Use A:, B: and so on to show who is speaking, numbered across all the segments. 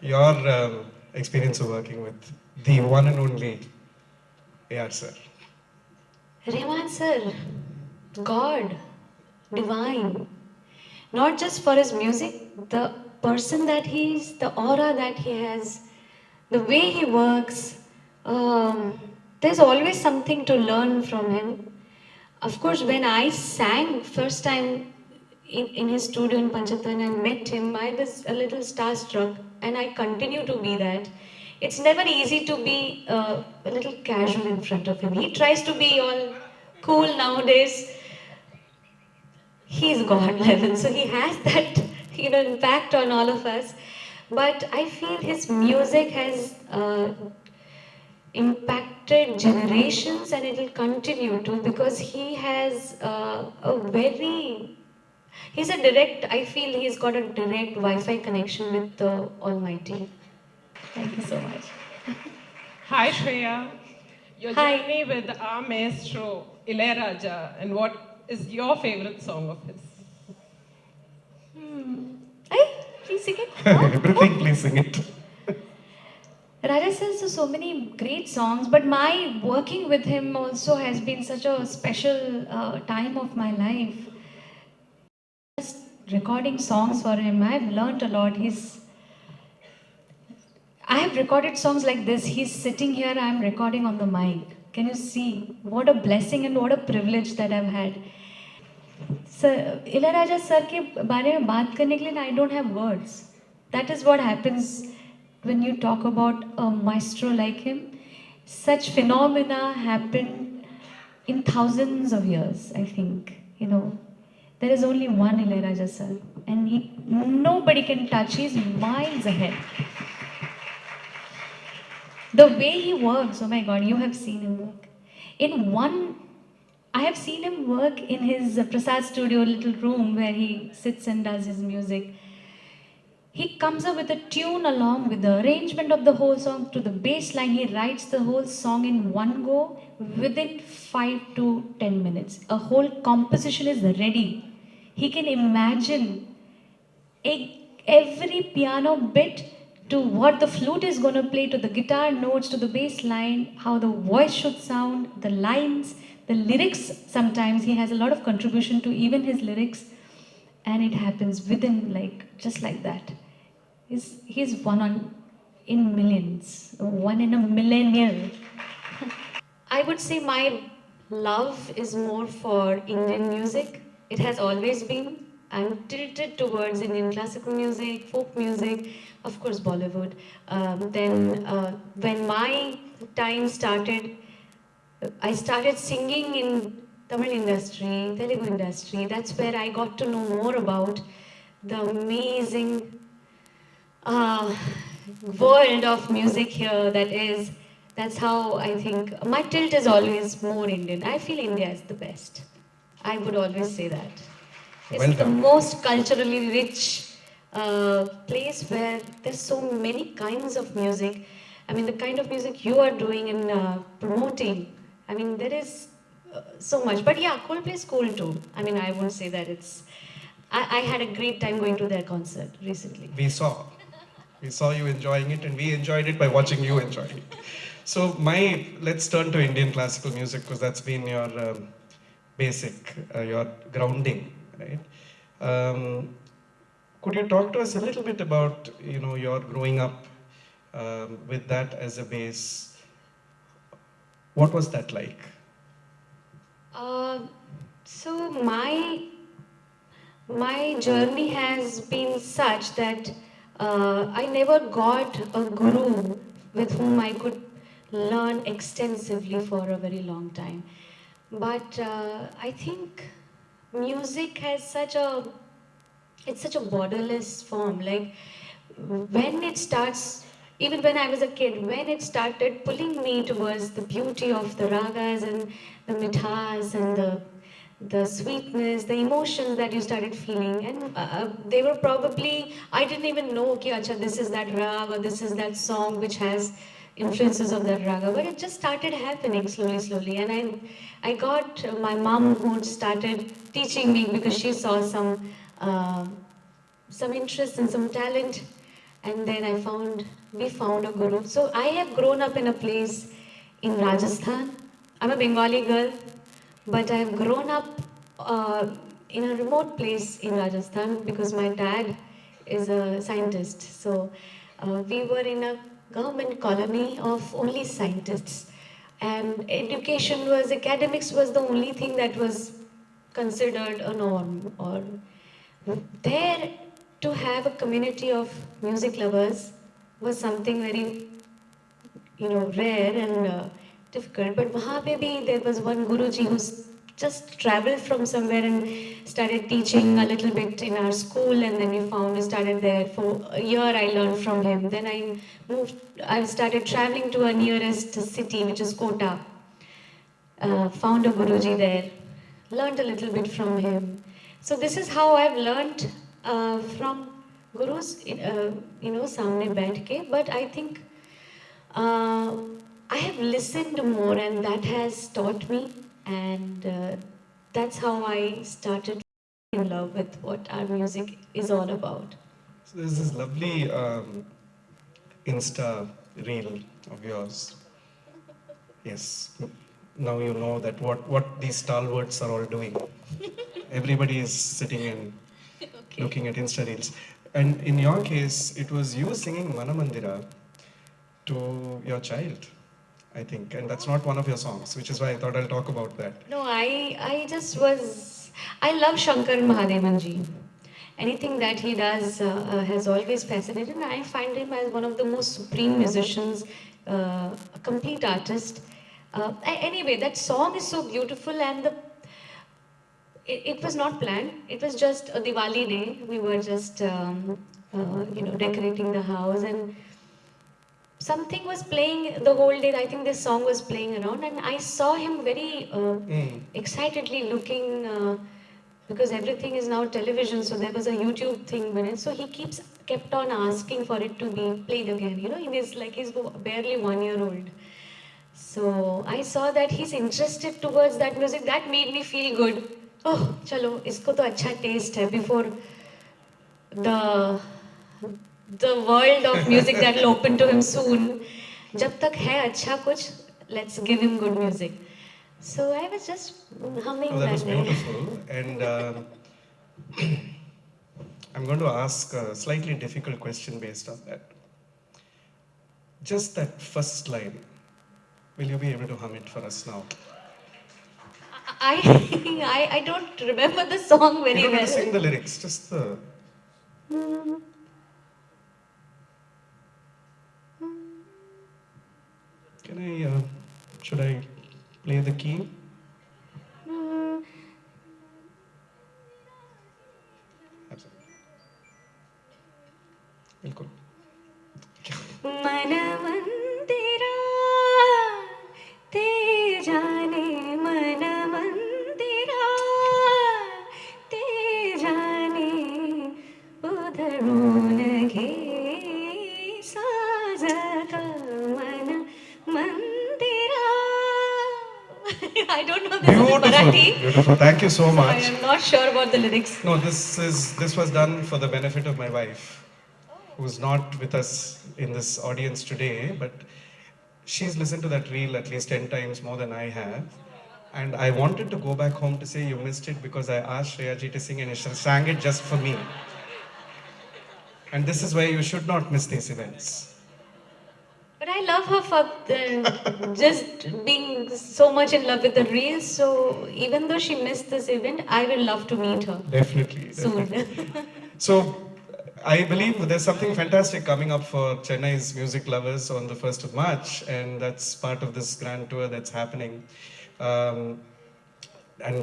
A: your experience of working with the one and only AR sir.
B: Rahman sir, God, divine. Not just for his music, the person that he is, the aura that he has, the way he works. There's always something to learn from him. Of course, when I sang first time in his studio in Panchatan and met him, I was a little starstruck, and I continue to be that. It's never easy to be a little casual in front of him. He tries to be all cool nowadays. He's God level, so he has that impact on all of us. But I feel his music has impacted generations, and it will continue to, because he has a very he's a direct, I feel he's got a direct Wi-Fi connection with the Almighty. Thank you so much.
C: Hi Shreya, your
B: Hi.
C: journey with our maestro Ilayaraja, and what is your favorite song of his?
B: Hey, please sing it.
A: Everything, please sing it.
B: Raja says so many great songs, but my working with him also has been such a special time of my life. Just recording songs for him, I've learned a lot. I have recorded songs like this. He's sitting here, I'm recording on the mic. Can you see what a blessing and what a privilege that I've had? Sir, Ilayaraja sir के बारे में बात करने के लिए I don't have words. That is what happens when you talk about a maestro like him. Such phenomena happen in thousands of years, I think. There is only one Ilayaraja sir, and nobody can touch. He's miles ahead. The way he works, oh my God, you have seen him work. I have seen him work in his Prasad studio little room where he sits and does his music. He comes up with a tune along with the arrangement of the whole song to the bass line. He writes the whole song in one go within 5 to 10 minutes. A whole composition is ready. He can imagine every piano bit to what the flute is going to play, to the guitar notes, to the bass line, how the voice should sound, the lines, the lyrics. Sometimes he has a lot of contribution to even his lyrics, and it happens within just like that. He's one in millions, one in a millennial. I would say my love is more for Indian music. It has always been. I'm tilted towards Indian classical music, folk music, of course Bollywood. Then when my time started, I started singing in Tamil industry, Telugu industry. That's where I got to know more about the amazing uh, world of music here that's how I think my tilt is always more Indian. I feel India is the best. I would always say that. It's
A: Well
B: the
A: done.
B: most culturally rich place where there's so many kinds of music. I mean, the kind of music you are doing and promoting. I mean, there is so much. But yeah, Coldplay is cool too. I mean, I won't say that it's. I had a great time going to their concert recently.
A: We saw. We saw you enjoying it, and we enjoyed it by watching you enjoy it. So, let's turn to Indian classical music because that's been your basic, your grounding, right? Um, could you talk to us a little bit about your growing up with that as a base? What was that like?
B: Uh, so my journey has been such that I never got a guru with whom I could learn extensively for a very long time. But I think music has it's such a borderless form. Like when it starts, even when I was a kid, when it started pulling me towards the beauty of the ragas and the mithas and the sweetness, the emotions that you started feeling, and they were probably, I didn't even know, okay, acha, this is that rag or this is that song which has influences of that raga, but it just started happening slowly, slowly, and I got my mom who started teaching me because she saw uh, some interest and some talent, and then we found a guru. So I have grown up in a place in Rajasthan. I'm a Bengali girl, but I've grown up uh, in a remote place in Rajasthan because my dad is a scientist. So we were in a government colony of only scientists, and academics was the only thing that was considered a norm. Or there, to have a community of music lovers was something very, rare and difficult. But वहाँ पे भी there was one Guruji who just traveled from somewhere and started teaching a little bit in our school, and then we started there for a year. I learned from him. Then I started traveling to a nearest city, which is Kota. Found a Guruji there, learned a little bit from him. So this is how I've learned from Gurus, सामने बैठ के. But I think uh, I have listened more, and that has taught me, and that's how I started in love with what our music is all about.
A: So there's this lovely Insta reel of yours. Yes. Now you know that what these stalwarts are all doing. Everybody is sitting and looking at Insta reels. And in your case, it was you singing Manamandira to your child, I think. And that's not one of your songs, which is why I thought I'll talk about that.
B: No, I love Shankar Mahadevanji. Anything that he does has always fascinated me. I find him as one of the most supreme musicians, a complete artist. Anyway, that song is so beautiful, and it was not planned. It was just a Diwali day. We were just, decorating the house, and something was playing the whole day. I think this song was playing around, and I saw him very excitedly looking. Because everything is now television, so there was a YouTube thing with it. So he kept on asking for it to be played again. He's barely 1 year old. So I saw that he's interested towards that music. That made me feel good. Oh, chalo, isko to acha taste hai before the world of music that will open to him soon. Jab tak hai acha kuch, let's give him good music. So I was just humming
A: Oh, that was
B: day.
A: beautiful. And I'm going to ask a slightly difficult question based on that. Just that first line. Will you be able to hum it for us now?
B: I don't remember the song very
A: You don't
B: well.
A: have to sing the lyrics, just the. Should I play the key? Absolutely. बिल्कुल.
B: मनमंदिरा ते जाने मनमंदिरा ते जाने उधरून घे साजका मन मंदिरा. I don't know this is Marathi.
A: Beautiful. Thank you so
B: I
A: much.
B: am not sure about the lyrics.
A: No, this was done for the benefit of my wife, who's not with us in this audience today, but she's listened to that reel at least 10 times more than I have. And I wanted to go back home to say you missed it because I asked Shreya Ji to sing and she sang it just for me. And this is why you should not miss these events.
B: But I love her for just being so much in love with the reels. So even though she missed this event, I will love to meet her
A: Definitely.
B: soon.
A: So I believe there's something fantastic coming up for Chennai's music lovers on the 1st of March, and that's part of this grand tour that's happening. And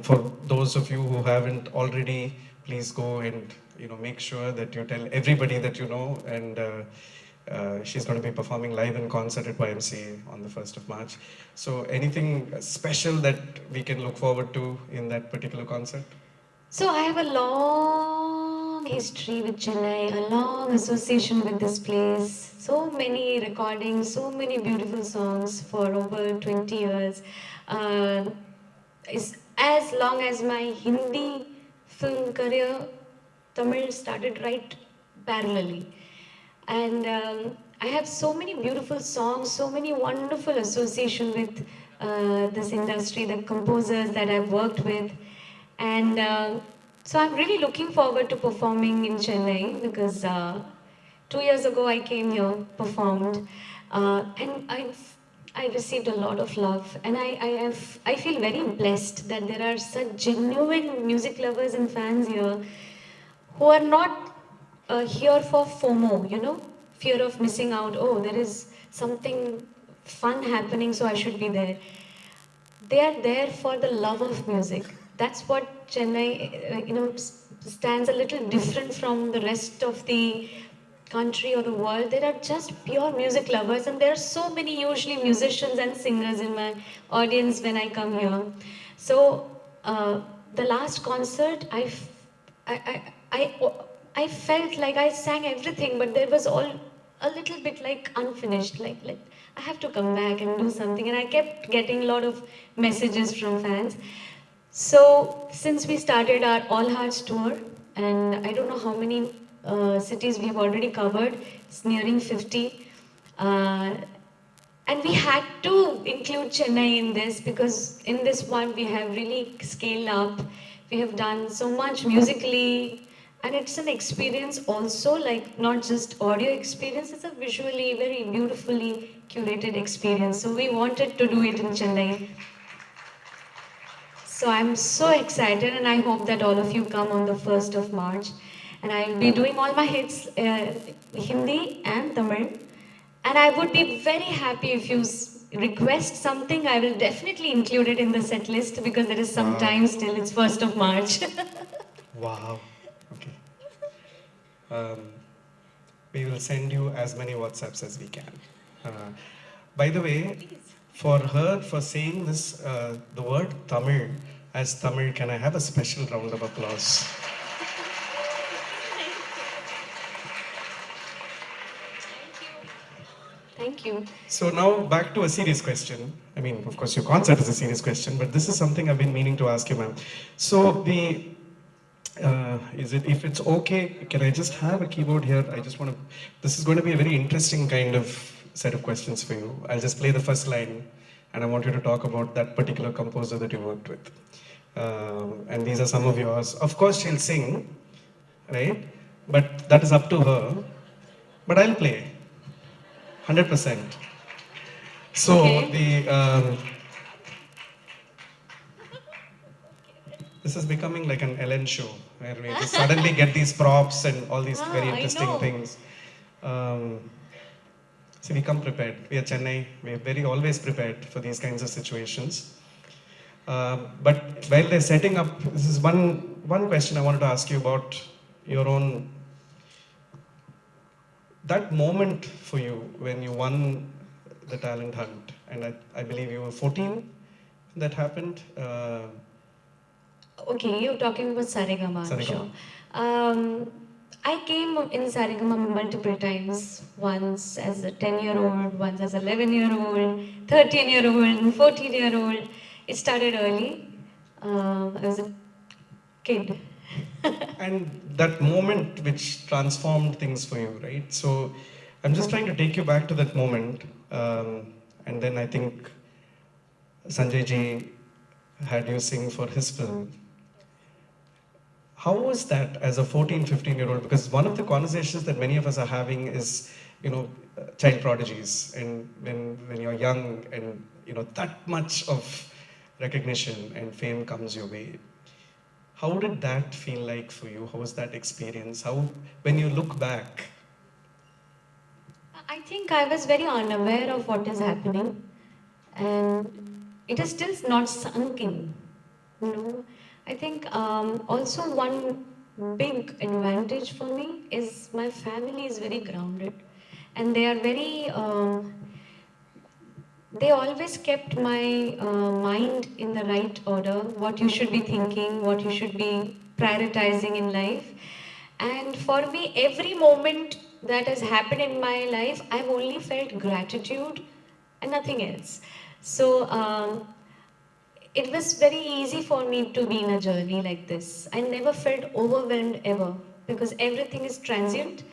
A: for those of you who haven't already, please go and make sure that you tell everybody that you know. And she's going to be performing live in concert at YMCA on the 1st of March. So anything special that we can look forward to in that particular concert?
B: So I have a long history with Chennai, a long association with this place. So many recordings, so many beautiful songs for over 20 years. As long as my Hindi film career, Tamil started right parallelly.
D: And I have so many beautiful songs, so many wonderful association with this industry, the composers that I've worked with. And so I'm really looking forward to performing in Chennai because 2 years ago I came here, performed, and I received a lot of love, and I feel very blessed that there are such genuine music lovers and fans here who are not here for FOMO, fear of missing out. Oh, there is something fun happening, so I should be there. They are there for the love of music. That's what Chennai, stands a little different from the rest of the country or the world. There are just pure music lovers, and there are so many usually musicians and singers in my audience when I come here. So the last concert, I felt like I sang everything, but there was all a little bit like unfinished. Like I have to come back and do something, and I kept getting a lot of messages from fans. So since we started our All Hearts tour, and I don't know how many cities we've already covered, it's nearing 50. Uh, and we had to include Chennai in this because in this one we have really scaled up. We have done so much musically, and it's an experience also, like not just audio experience, it's a visually very beautifully curated experience. So we wanted to do it in Chennai. So I'm so excited, and I hope that all of you come on the 1st of March. And I'll be doing all my hits, Hindi and Tamil. And I would be very happy if you request something. I will definitely include it in the set list because there is some
A: Wow.
D: time still. It's 1st of March.
A: Wow. Okay. We will send you as many WhatsApps as we can. Uh, by the way, for her, for saying this, the word Tamil as Tamil, can I have a special round of applause?
D: Thank you.
A: So now back to a serious question. I mean, of course, your concert is a serious question, but this is something I've been meaning to ask you, ma'am. So if it's okay, can I just have a keyboard here? I just want to, this is going to be a very interesting kind of set of questions for you. I'll just play the first line, and I want you to talk about that particular composer that you worked with. And these are some of yours. Of course, she'll sing, right? But that is up to her. But I'll play, 100%. So
D: Okay.
A: This is becoming like an Ellen show where we just suddenly get these props and all these very
D: I
A: interesting
D: know.
A: things. So we come prepared. We are Chennai. We are very always prepared for these kinds of situations. But while they're setting up, this is one question I wanted to ask you about your own, that moment for you when you won the talent hunt, and I believe you were 14 when that happened.
D: Okay, you're talking about Saregama, I'm
A: Saregama.
D: sure. I came in Saregama multiple times. Once as a 10-year-old, once as 11-year-old, 13-year-old, and 14-year-old. It started early. I was a kid.
A: And that moment which transformed things for you, right? So I'm just trying to take you back to that moment. And then I think Sanjay ji had you sing for his film. How was that as a 14, 15-year-old? Because one of the conversations that many of us are having is, child prodigies. And when you're young and, that much of recognition and fame comes your way. How did that feel like for you? How was that experience? How, when you look back?
D: I think I was very unaware of what is happening, and it is still not sunk in. I think also one big advantage for me is my family is very grounded, and they are very. They always kept my mind in the right order, what you should be thinking, what you should be prioritizing in life. And for me, every moment that has happened in my life, I've only felt gratitude and nothing else. So it was very easy for me to be in a journey like this. I never felt overwhelmed ever because everything is transient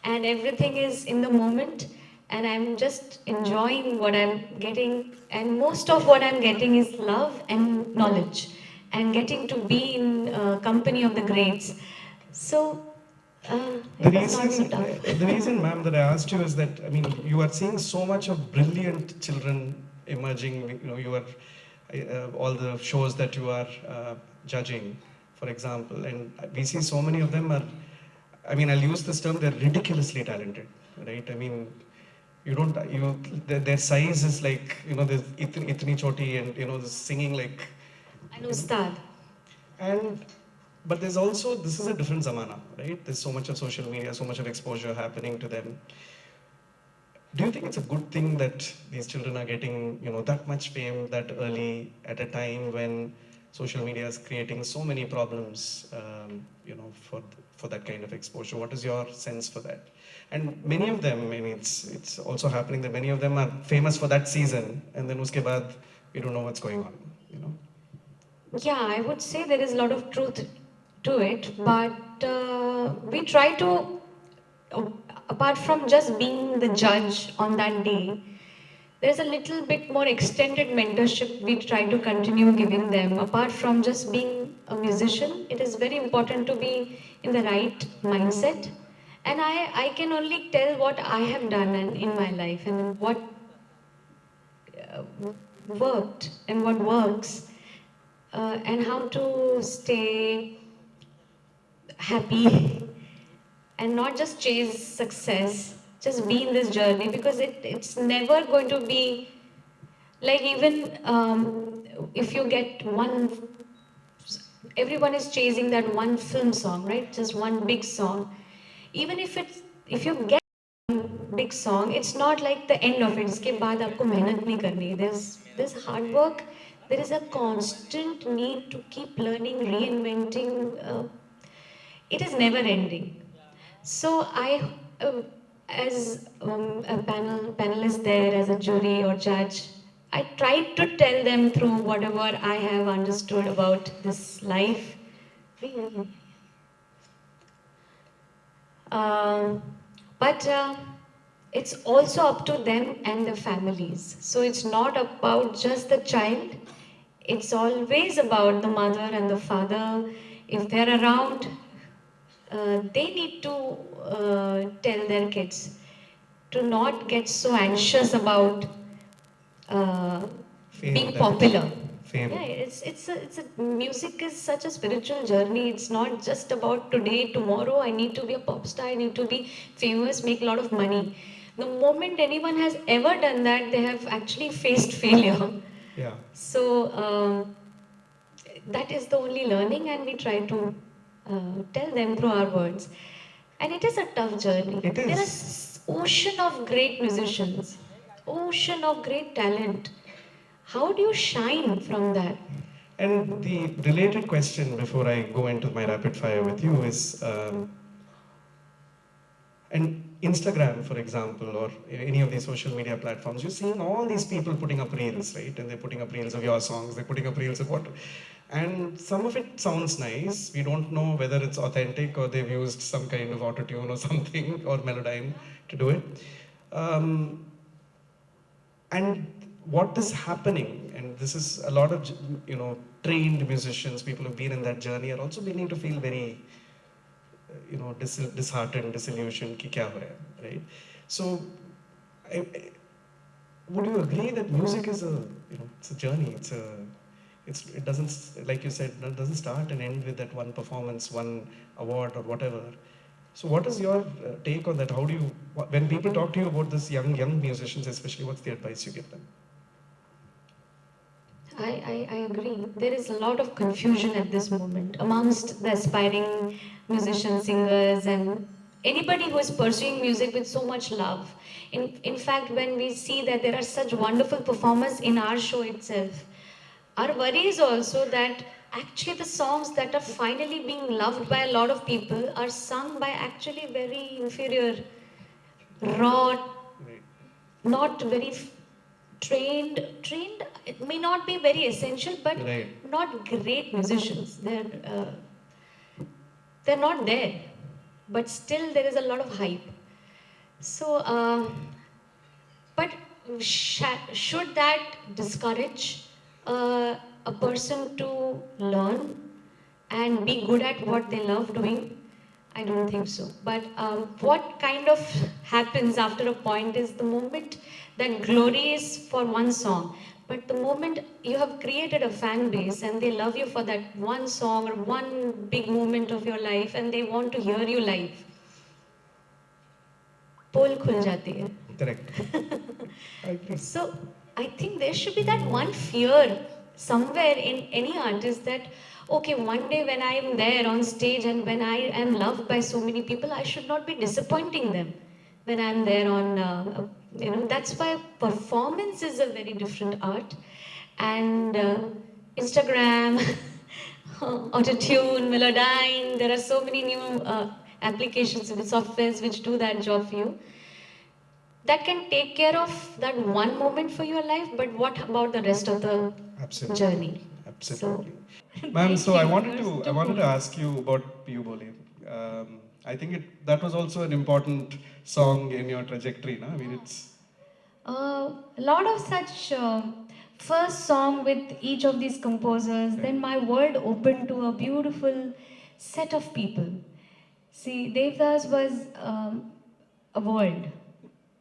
D: and everything is in the moment, and I'm just enjoying what I'm getting, and most of what I'm getting is love and knowledge, and getting to be in company of the greats. So
A: The
D: it's not so
A: reason,
D: tough.
A: the reason, ma'am, that I asked you is that, I mean, you are seeing so much of brilliant children emerging. You know, you are all the shows that you are judging, for example, and we see so many of them are. I mean, I'll use this term. They're ridiculously talented, right? I mean, their size is like, you know, there's itni choti, and you know, the singing like,
D: And Ustad.
A: and but there's also, this is a different zamana, right? There's so much of social media, so much of exposure happening to them. Do you think it's a good thing that these children are getting, you know, that much fame that early at a time when social media is creating so many problems, you know, for that kind of exposure? What is your sense for that? And many of them, I mean, it's also happening that many of them are famous for that season, and then uske baad, we don't know what's going on, you know?
D: Yeah, I would say there is a lot of truth to it, but we try to, uh, apart from just being the judge on that day, there's a little bit more extended mentorship we try to continue giving them. Apart from just being a musician, it is very important to be in the right mindset. And I can only tell what I have done in my life and what uh, worked and what works, and how to stay happy and not just chase success, just be in this journey, because it's never going to be like, even if you get one, everyone is chasing that one film song, right? Just one big song. Even if you get big song, it's not like the end of it. इसके बाद आपको मेहनत नहीं करनी. There's hard work. There is a constant need to keep learning, reinventing. It is never ending. So as a panelist there, as a jury or judge, I tried to tell them through whatever I have understood about this life. Um, but it's also up to them and the families. So it's not about just the child. It's always about the mother and the father. If they're around, they need to tell their kids to not get so anxious about
A: Fame,
D: being
A: that
D: popular.
A: fame.
D: Yeah, it's a music is such a spiritual journey. It's not just about today, tomorrow. I need to be a pop star. I need to be famous, make a lot of money. The moment anyone has ever done that, they have actually faced failure.
A: Yeah.
D: So that is the only learning, and we try to tell them through our words. And it is a tough journey.
A: It
D: There are
A: is.
D: ocean of great musicians, ocean of great talent. How do you shine from that?
A: And the related question before I go into my rapid fire with you is, and Instagram, for example, or any of these social media platforms, you're seeing all these people putting up reels, right? And they're putting up reels of your songs, they're putting up reels of what. And some of it sounds nice. We don't know whether it's authentic or they've used some kind of autotune or something or Melodyne to do it. Um, and what is happening, and this is a lot of, you know, trained musicians, people who've been in that journey, are also beginning to feel very, you know, disheartened, disillusioned, ki kya ho raha hai, right? So, would you agree that music is a, you know, it's a journey, it doesn't, like you said, it doesn't start and end with that one performance, one award or whatever. So what is your take on that? How do you, when people talk to you about this young musicians especially, what's the advice you give them?
D: I agree. There is a lot of confusion at this moment amongst the aspiring musicians, singers, and anybody who is pursuing music with so much love. In fact, when we see that there are such wonderful performers in our show itself, our worry is also that actually the songs that are finally being loved by a lot of people are sung by actually very inferior, raw,
A: Right.
D: not very trained, it may not be very essential, but
A: Right.
D: not great musicians. They're not there, but still there is a lot of hype. So, but should that discourage a person to learn and be good at what they love doing? I don't think so. But what kind of happens after a point is the moment that glory is for one song. But the moment you have created a fan base and they love you for that one song or one big moment of your life and they want to hear you live, पोल खुल जाती है.
A: Correct. I agree.
D: So I think there should be that one fear somewhere in any artist that okay, one day when I am there on stage and when I am loved by so many people, I should not be disappointing them when I am there on that's why performance is a very different art. And Instagram, Autotune, Melodyne, there are so many new applications and softwares which do that job for you. That can take care of that one moment for your life, but what about the rest of the
A: Absolutely.
D: journey?
A: Absolutely.
D: So,
A: Ma'am, so
B: Thank
A: I
B: you.
A: wanted
B: Yours
A: to I
B: too.
A: wanted to ask you about Piyu Bole. I think that was also an important song in your trajectory, na? I mean, it's
B: A lot of such first song with each of these composers, then my world opened to a beautiful set of people. See, Devdas was a world.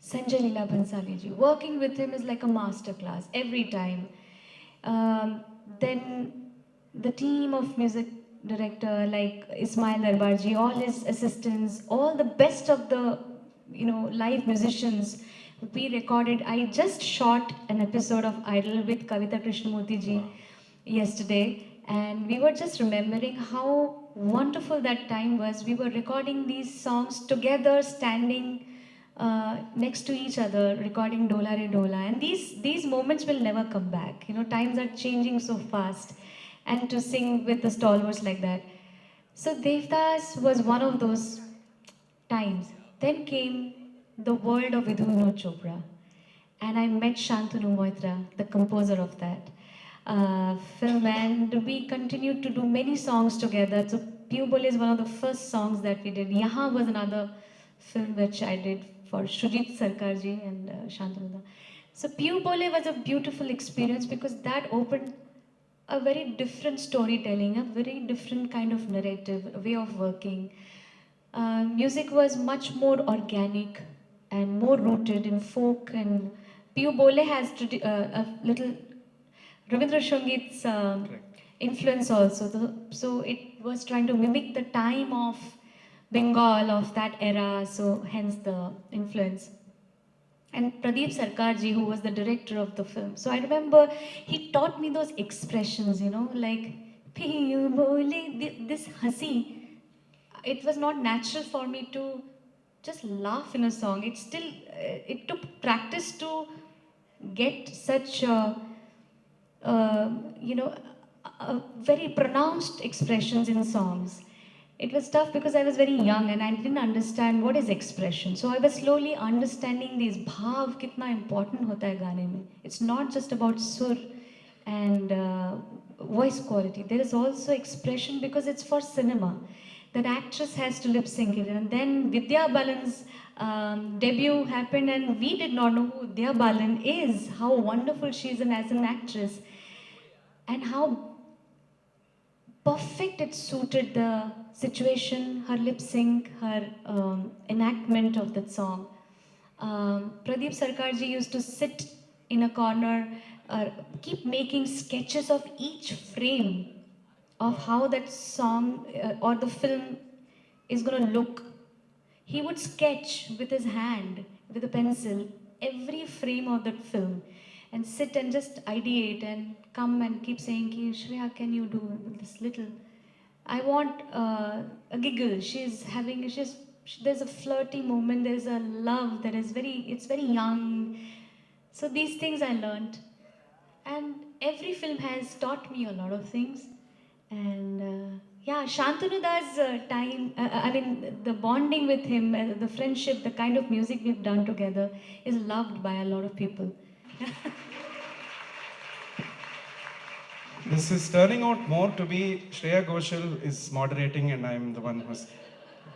B: Sanjay Leela Bhansali ji. Working with him is like a master class every time. Then the team of music director like Ismail Darbarji, all his assistants, all the best of the live musicians we recorded. I just shot an episode of Idol with Kavita Krishnamurti ji yesterday, and we were just remembering how wonderful that time was. We were recording these songs together, standing next to each other, recording Dola Re Dola, and these moments will never come back. Times are changing so fast, and to sing with the stalwarts like that. So Devdas was one of those times. Then came the world of Vidhu Vinod Chopra, and I met Shantanu Moitra, the composer of that film, and we continued to do many songs together. So Piyu Bole is one of the first songs that we did. Yahan was another film which I did for Shujit Sarkarji and Shantanu. So Piyu Bole was a beautiful experience because that opened a very different storytelling, a very different kind of narrative, a way of working. Music was much more organic and more rooted in folk, and Piyu Bole has a little Rabindra Sangeet's influence also. So it was trying to mimic the time of Bengal of that era, so hence the influence. And Pradeep Sarkarji, who was the director of the film. So I remember he taught me those expressions, like Piyu Bole, this hasi. It was not natural for me to just laugh in a song. It took practice to get such, very pronounced expressions in songs. It was tough because I was very young and I didn't understand what is expression. So I was slowly understanding these bhav kitna important hota hai gaane mein. It's not just about sur and voice quality. There is also expression because it's for cinema. That actress has to lip sync it. And then Vidya Balan's debut happened and we did not know who Vidya Balan is, how wonderful she is as an actress, and how perfect it suited the situation, her lip sync, her enactment of that song. Pradeep Sarkarji used to sit in a corner, keep making sketches of each frame of how that song or the film is going to look. He would sketch with his hand, with a pencil, every frame of that film and sit and just ideate and come and keep saying, Shreya, can you do this little? I want a giggle. There's a flirty moment, there's a love that is it's very young. So these things I learned. And every film has taught me a lot of things. And Shantanu Da's time, the bonding with him, the friendship, the kind of music we've done together is loved by a lot of people.
A: This is turning out more to be Shreya Ghoshal is moderating and I'm the one who's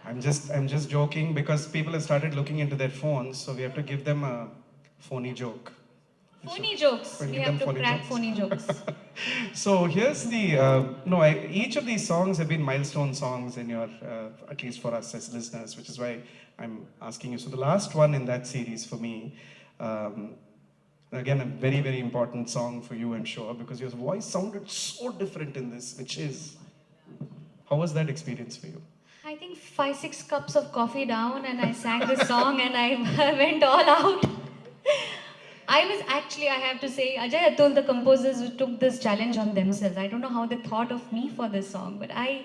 A: I'm just joking because people have started looking into their phones, so we have to give them a phony joke.
B: Phony jokes.
A: We'll
B: We
A: give
B: have
A: them
B: to
A: phony
B: crack
A: jokes.
B: phony jokes.
A: So here's the no. Each of these songs have been milestone songs in your, at least for us as listeners, which is why I'm asking you. So the last one in that series for me, um, again, a very very important song for you, I'm sure, because your voice sounded so different in this. Which is, how was that experience for you?
B: I think 5, 6 cups of coffee down, and I sang this song, and I went all out. I was actually, I have to say, Ajay Atul, the composers who took this challenge on themselves. I don't know how they thought of me for this song, but I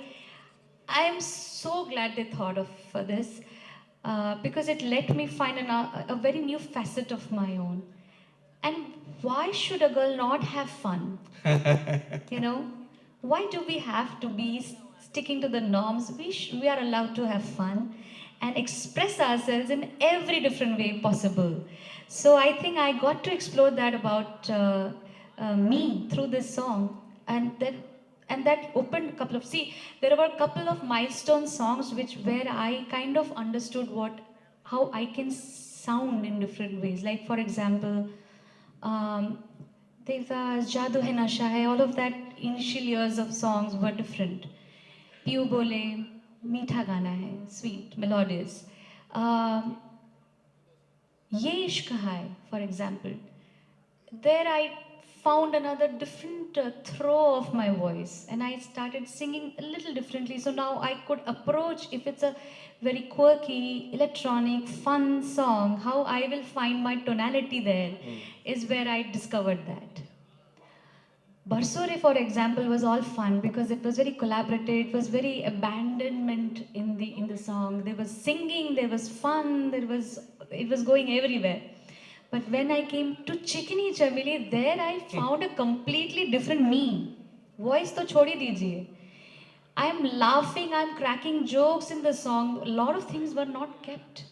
B: am so glad they thought of for this because it let me find a very new facet of my own. And why should a girl not have fun? You know, why do we have to be sticking to the norms? We are allowed to have fun and express ourselves in every different way possible. So I think I got to explore that about me through this song, and that opened a couple of, see, there were a couple of milestone songs which where I kind of understood how I can sound in different ways. Like for example, um, Devdas, Jadoo Hai Nasha Hai, all of that initial years of songs were different. Piyu Bole, Meetha Gana Hai, sweet, melodious. Um, Ye Ishq Hai, for example, there I found another different throw of my voice, and I started singing a little differently. So now I could approach, if it's a very quirky, electronic, fun song, how I will find my tonality there is where I discovered that. Barsore, for example, was all fun because it was very collaborative. It was very abandonment in the song. There was singing, there was fun, it was going everywhere. But when I came to Chikni Chameli, there I found a completely different me. Voice to chodi dijiye. I am laughing, I'm cracking jokes in the song. A lot of things were not kept.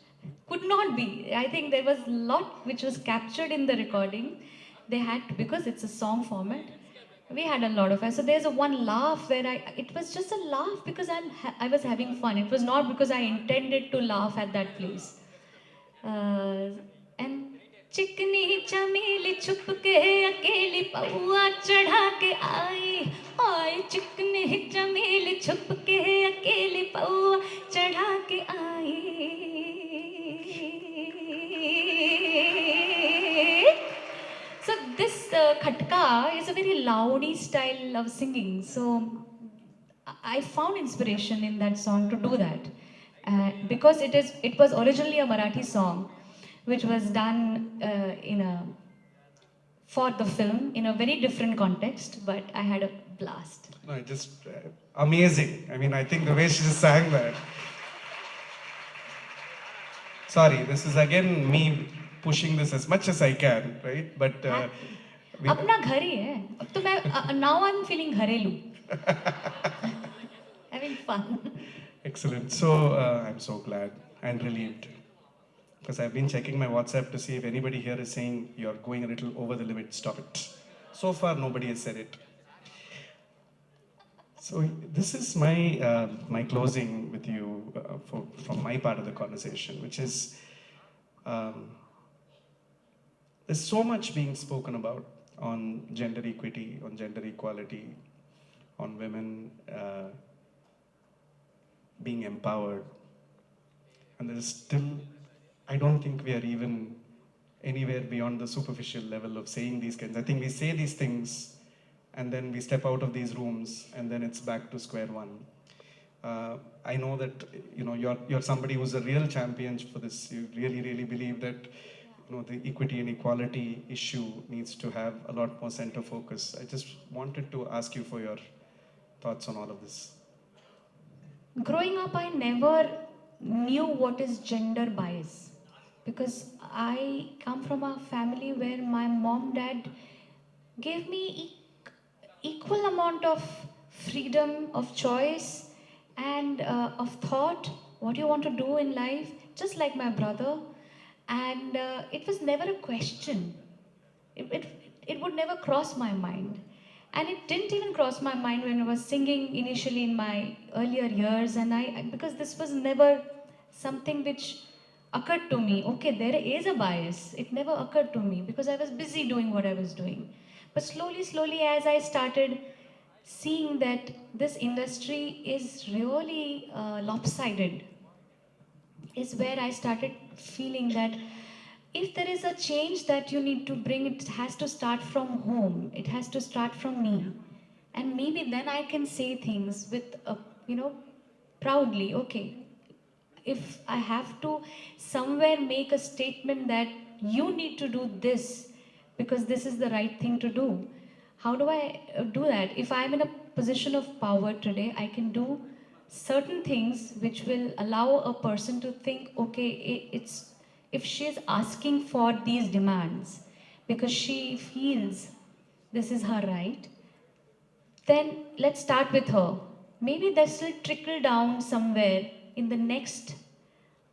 B: Could not be. I think there was a lot which was captured in the recording. They had to, because it's a song format. We had a lot of fun. So there's a one laugh where it was just a laugh because I was having fun. It was not because I intended to laugh at that place. And चिकनी चमेली छुप के अकेली पौआ चढ़ा के आई आए चिकनी चमेली छुप के अकेली पौआ चढ़ा के आई. So this khatka is a very loudy style of singing. So I found inspiration in that song to do that because it was originally a Marathi song, which was done for the film in a very different context. But I had a blast.
A: No, just amazing. I mean, I think the way she just sang that. Sorry, this is again me pushing this as much as I can, right? But
B: अपना घर ही है. अब तो मैं now I'm feeling घरेलू. Having fun.
A: Excellent. So I'm so glad and relieved because I've been checking my WhatsApp to see if anybody here is saying you're going a little over the limit. Stop it. So far, nobody has said it. So this is my closing with you from my part of the conversation, which is there's so much being spoken about on gender equity, on gender equality, on women being empowered, and there's still, I don't think we are even anywhere beyond the superficial level of saying these kinds. I think we say these things and then we step out of these rooms and then it's back to square one. I know that you're somebody who's a real champion for this. You really believe that the equity and equality issue needs to have a lot more center focus. I just wanted to ask you for your thoughts on all of this.
B: Growing up, I never knew what is gender bias because I come from a family where my mom, dad gave me equal amount of freedom of choice and of thought, what you want to do in life, just like my brother. And it was never a question. It would never cross my mind. And it didn't even cross my mind when I was singing initially in my earlier years, and because this was never something which occurred to me. Okay, there is a bias. It never occurred to me because I was busy doing what I was doing. But slowly, as I started seeing that this industry is really lopsided, is where I started feeling that if there is a change that you need to bring, it has to start from home. It has to start from me. And maybe then I can say things with, proudly. Okay, if I have to somewhere make a statement that you need to do this because this is the right thing to do, how do I do that? If I'm in a position of power today, I can do certain things which will allow a person to think, okay, it's if she's asking for these demands because she feels this is her right, then let's start with her. Maybe this will trickle down somewhere in the next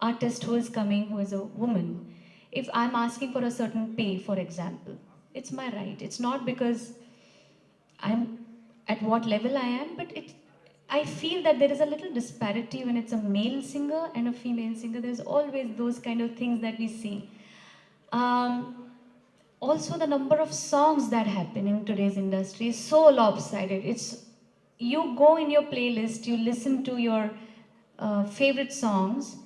B: artist who is coming, who is a woman. If I'm asking for a certain pay, for example, it's my right. It's not because I'm at what level I am, but I feel that there is a little disparity when it's a male singer and a female singer. There's always those kind of things that we see. Also, the number of songs that happen in today's industry is so lopsided. It's you go in your playlist, you listen to your favorite songs,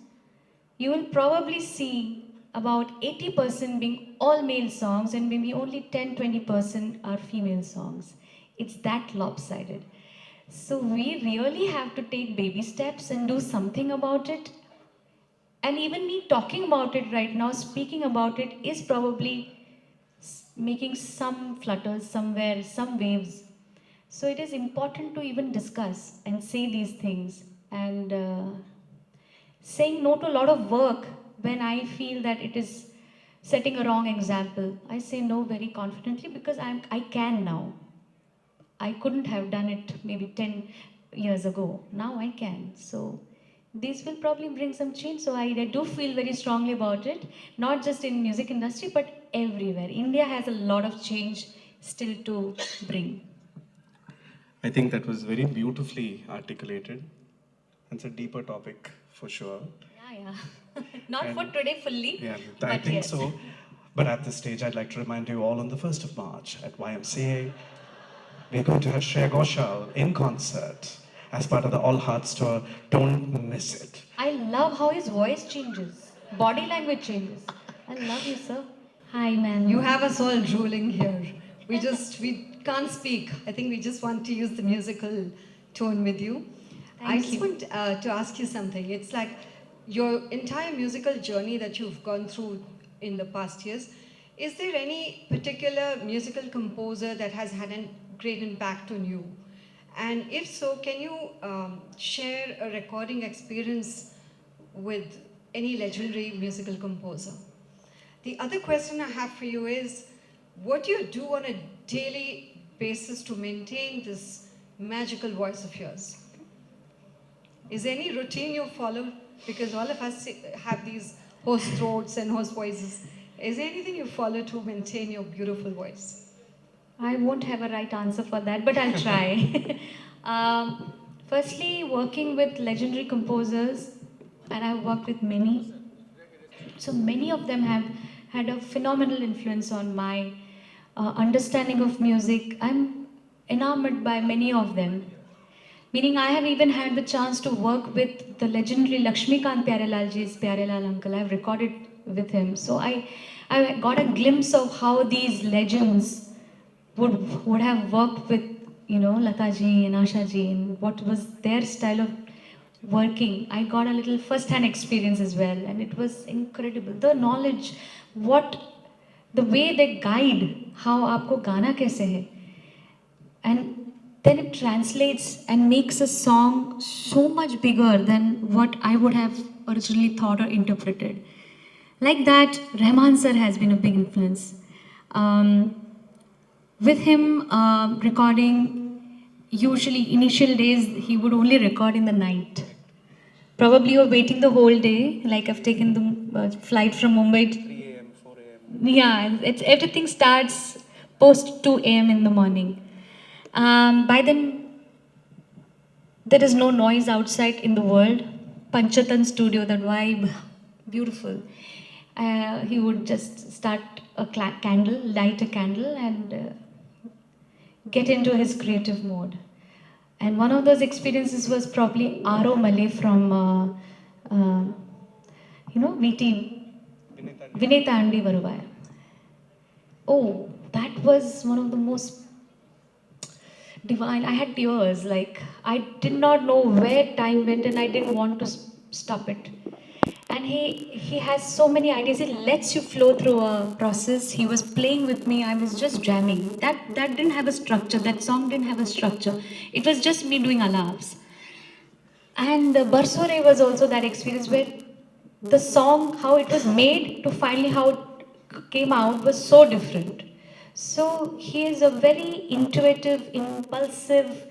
B: you will probably see about 80% being all male songs and maybe only 10-20% are female songs. It's that lopsided. So we really have to take baby steps and do something about it. And even me talking about it right now, speaking about it, is probably making some flutters somewhere, some waves. So it is important to even discuss and say these things. And saying no to a lot of work when I feel that it is setting a wrong example. I say no very confidently because I can now. I couldn't have done it maybe 10 years ago. Now I can. So this will probably bring some change. So I do feel very strongly about it, not just in music industry, but everywhere. India has a lot of change still to bring.
A: I think that was very beautifully articulated. It's a deeper topic for sure.
B: Yeah. Not for today fully.
A: Yeah, I
B: but
A: think
B: yes.
A: so. But at this stage, I'd like to remind you all on the 1st of March at YMCA, we're going to have Shreya Ghoshal in concert as part of the All Hearts tour. Don't miss it.
B: I love how his voice changes, body language changes. I love you, sir. Hi, man.
E: You have us all drooling here. We can't speak. I think we just want to use the musical tone with you. I just want to ask you something. It's like your entire musical journey that you've gone through in the past years. Is there any particular musical composer that has had a great impact on you? And if so, can you share a recording experience with any legendary musical composer? The other question I have for you is, what do you do on a daily basis to maintain this magical voice of yours? Is there any routine you follow? Because all of us have these hoarse throats and hoarse voices. Is there anything you follow to maintain your beautiful voice?
B: I won't have a right answer for that, but I'll try. Firstly, working with legendary composers, and I've worked with many. So many of them have had a phenomenal influence on my understanding of music. I'm enamored by many of them. Meaning I have even had the chance to work with the legendary Lakshmikant Pyarelal-ji's Pyarelal Uncle. I've recorded with him. So I got a glimpse of how these legends would have worked with, Lata ji and Asha ji, and what was their style of working. I got a little first-hand experience as well, and it was incredible. The knowledge, the way they guide how aapko gana kaise hai, and then it translates and makes a song so much bigger than what I would have originally thought or interpreted. Like that, Rahman sir has been a big influence. With him recording, usually initial days, he would only record in the night. Probably you're waiting the whole day, like I've taken the flight from Mumbai.
A: 3 a.m., 4 a.m.
B: Yeah, everything starts post 2 a.m. in the morning. By then, there is no noise outside in the world. Panchatan studio, that vibe, beautiful. He would just start a candle, light a candle, and get into his creative mode. And one of those experiences was probably Aro Male from, VT, Vineta Andi Varuvaya. Oh, that was one of the most divine. I had tears. Like, I did not know where time went and I didn't want to stop it. And he has so many ideas. He lets you flow through a process. He was playing with me. I was just jamming. That didn't have a structure. That song didn't have a structure. It was just me doing alaps. And Barsore was also that experience where the song, how it was made to finally how it came out was so different. So he is a very intuitive, impulsive,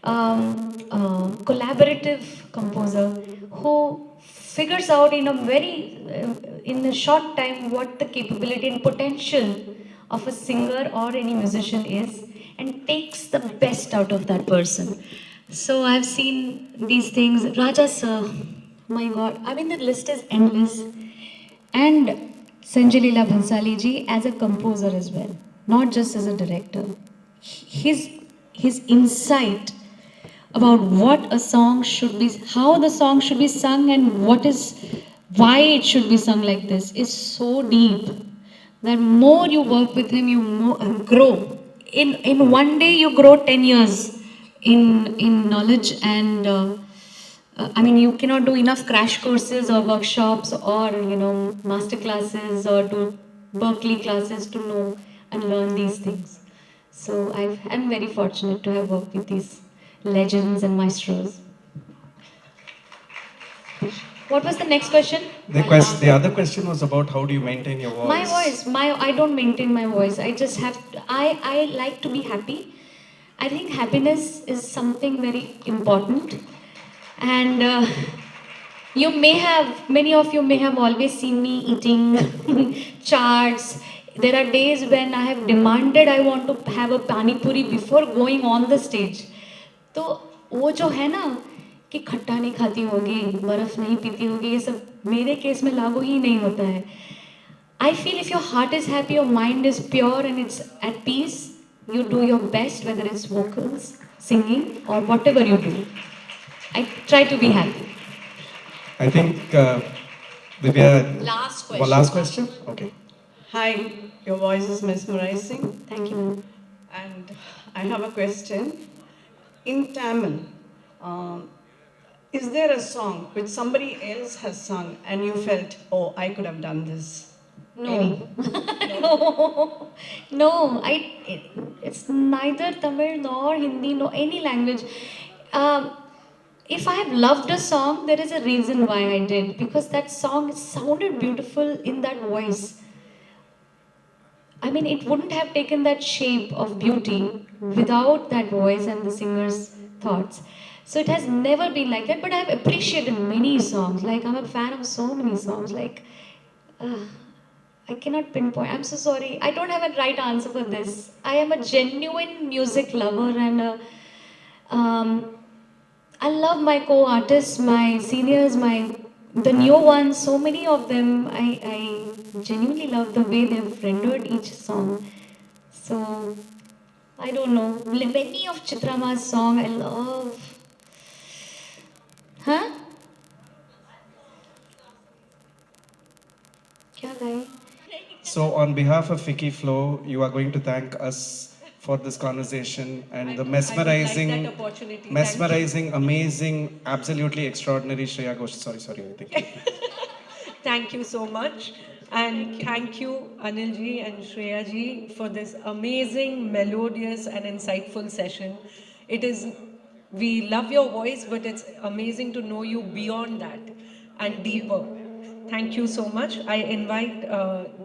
B: collaborative composer who figures out in a short time what the capability and potential of a singer or any musician is and takes the best out of that person. So I've seen these things. Raja sir, my God, I mean the list is endless. And Sanjay Leela Bhansali ji as a composer as well, not just as a director. His insight about what a song should be, how the song should be sung, and why it should be sung like this is so deep that more you work with him, you grow. In one day, you grow 10 years in knowledge and. I mean, you cannot do enough crash courses or workshops or master classes or do Berkeley classes to know and learn these things. So I'm very fortunate to have worked with these legends and maestros. What was the next question?
A: The other question was about how do you maintain your voice?
B: My voice, I don't maintain my voice. I just have. I like to be happy. I think happiness is something very important. And many of you may have always seen me eating charts. There are days when I have demanded I want to have a pani puri before going on the stage. तो वो जो है ना कि खट्टा नहीं खाती होगी, बर्फ नहीं पीती होगी, ये सब मेरे केस में लागू ही नहीं होता है. I feel if your heart is happy, your mind is pure and it's at peace, you do your best, whether it's vocals, singing, or whatever you do. I try to be happy.
A: I think Divya.
D: Last question.
A: Last question? Okay.
F: Hi, your voice is mesmerizing.
B: Thank you.
F: And I have a question. In Tamil, is there a song which somebody else has sung and you felt, oh, I could have done this?
B: No. No. It's neither Tamil nor Hindi nor any language. If I have loved a song, there is a reason why I did. Because that song sounded beautiful in that voice. I mean, it wouldn't have taken that shape of beauty without that voice and the singer's thoughts. So it has never been like that, but I've appreciated many songs. Like, I'm a fan of so many songs. Like, I cannot pinpoint. I'm so sorry. I don't have a right answer for this. I am a genuine music lover and I love my co-artists, my seniors, the new ones, so many of them. I genuinely love the way they've rendered each song. So, I don't know. Many of Chitrama's songs I love. Huh? Kya gaye?
A: So on behalf of Vicky Flow, you are going to thank us for this conversation and the mesmerizing, amazing, absolutely extraordinary Shreya Ghosh. Sorry, I think.
G: Thank you so much. And thank you, Anil ji and Shreya ji, for this amazing, melodious and insightful session. We love your voice, but it's amazing to know you beyond that and deeper. Thank you so much. I invite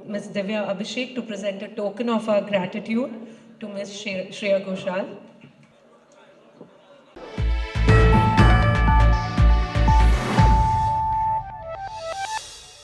G: Ms. Divya Abhishek to present a token of our gratitude to Ms. Shreya Ghoshal.